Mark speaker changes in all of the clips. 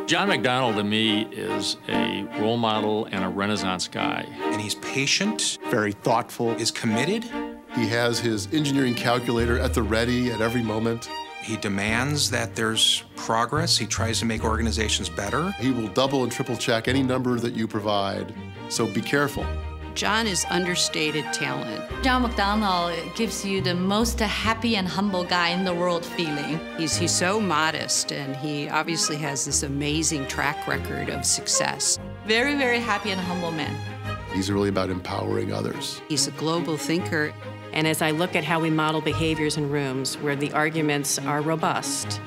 Speaker 1: John McDonnell, to me, is a role model and a Renaissance guy.
Speaker 2: And he's patient,
Speaker 3: very thoughtful,
Speaker 2: is committed.
Speaker 4: He has his engineering calculator at the ready at every moment.
Speaker 2: He demands that there's progress. He tries to make organizations better.
Speaker 4: He will double and triple check any number that you provide, so be careful.
Speaker 5: John is understated talent.
Speaker 6: John McDonnell gives you the most happy and humble guy in the world feeling.
Speaker 5: He's so modest, and he obviously has this amazing track record of success.
Speaker 6: Very, very happy and humble man.
Speaker 4: He's really about empowering others.
Speaker 5: He's a global thinker.
Speaker 7: And as I look at how we model behaviors in rooms where the arguments are robust,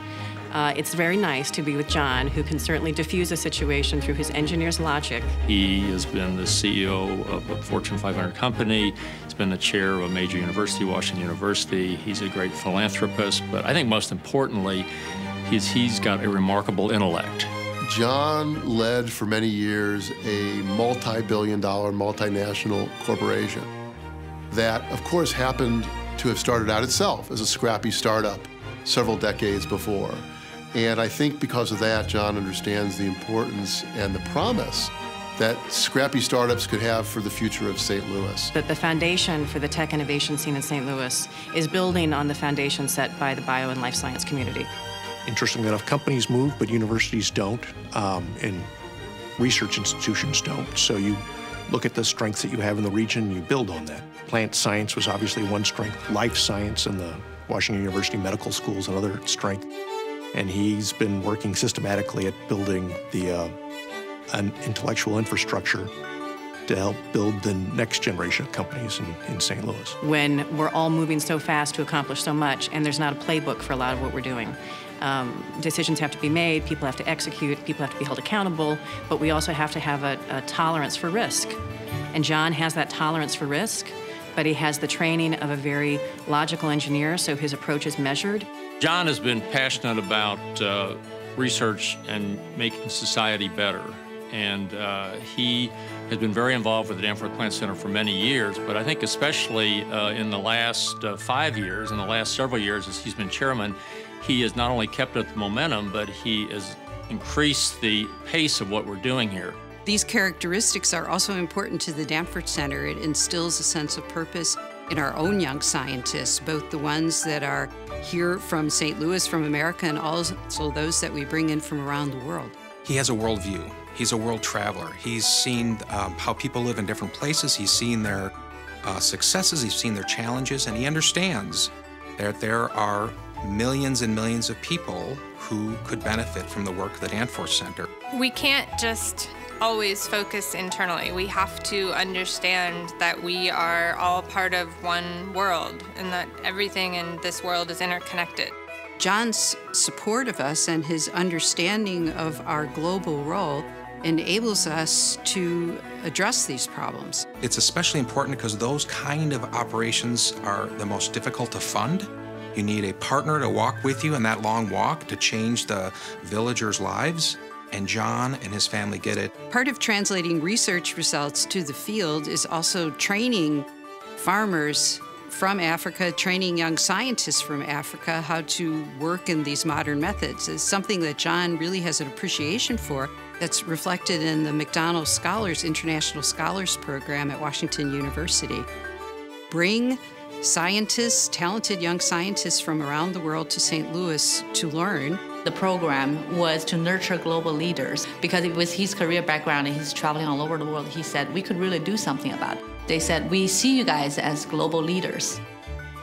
Speaker 7: it's very nice to be with John, who can certainly diffuse a situation through his engineer's logic.
Speaker 1: He has been the CEO of a Fortune 500 company. He's been the chair of a major university, Washington University. He's a great philanthropist, but I think most importantly, he's got a remarkable intellect.
Speaker 4: John led for many years a multi-billion-dollar multinational corporation that, of course, happened to have started out itself as a scrappy startup several decades before. And I think because of that, John understands the importance and the promise that scrappy startups could have for the future of St. Louis.
Speaker 7: That the foundation for the tech innovation scene in St. Louis is building on the foundation set by the bio and life science community.
Speaker 3: Interestingly enough, companies move, but universities don't, and research institutions don't. So you look at the strengths that you have in the region, you build on that. Plant science was obviously one strength. Life science and the Washington University Medical School is another strength. And he's been working systematically at building an intellectual infrastructure to help build the next generation of companies in St. Louis.
Speaker 7: When we're all moving so fast to accomplish so much, and there's not a playbook for a lot of what we're doing. Decisions have to be made, people have to execute, people have to be held accountable, but we also have to have a tolerance for risk. And John has that tolerance for risk, but he has the training of a very logical engineer, so his approach is measured.
Speaker 1: John has been passionate about research and making society better. And he has been very involved with the Danforth Plant Center for many years, but I think especially in the last 5 years, in the last several years as he's been chairman, he has not only kept up the momentum, but he has increased the pace of what we're doing here.
Speaker 5: These characteristics are also important to the Danforth Center. It instills a sense of purpose in our own young scientists, both the ones that are here from St. Louis, from America, and also those that we bring in from around the world.
Speaker 2: He has a worldview. He's a world traveler. He's seen how people live in different places. He's seen their successes. He's seen their challenges, and he understands that there are millions and millions of people who could benefit from the work of the Danforth Center.
Speaker 8: We can't just always focus internally. We have to understand that we are all part of one world and that everything in this world is interconnected.
Speaker 5: John's support of us and his understanding of our global role enables us to address these problems.
Speaker 2: It's especially important because those kind of operations are the most difficult to fund. You need a partner to walk with you in that long walk to change the villagers' lives, and John and his family get it.
Speaker 5: Part of translating research results to the field is also training farmers from Africa, training young scientists from Africa how to work in these modern methods. It's something that John really has an appreciation for that's reflected in the McDonnell Scholars International Scholars Program at Washington University. Bring scientists, talented young scientists from around the world to St. Louis to learn.
Speaker 6: The program was to nurture global leaders because with his career background and he's traveling all over the world, he said we could really do something about it. They said, we see you guys as global leaders.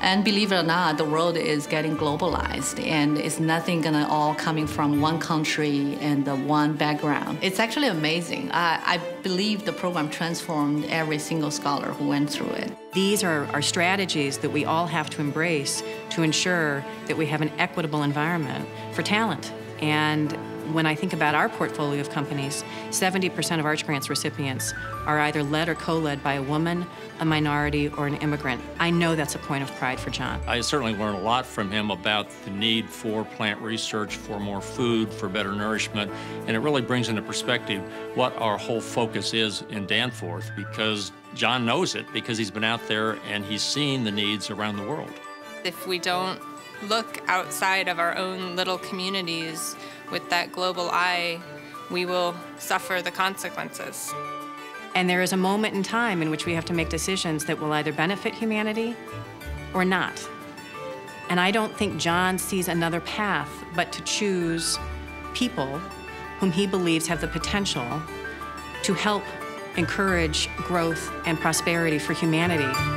Speaker 6: And believe it or not, the world is getting globalized and it's nothing gonna all coming from one country and the one background. It's actually amazing. I believe the program transformed every single scholar who went through it.
Speaker 7: These are strategies that we all have to embrace to ensure that we have an equitable environment for talent. And when I think about our portfolio of companies, 70% of Arch Grants recipients are either led or co-led by a woman, a minority, or an immigrant. I know that's a point of pride for John.
Speaker 1: I certainly learned a lot from him about the need for plant research, for more food, for better nourishment, and it really brings into perspective what our whole focus is in Danforth, because John knows it, because he's been out there and he's seen the needs around the world.
Speaker 8: If we don't look outside of our own little communities with that global eye, we will suffer the consequences.
Speaker 7: And there is a moment in time in which we have to make decisions that will either benefit humanity or not. And I don't think John sees another path but to choose people whom he believes have the potential to help encourage growth and prosperity for humanity.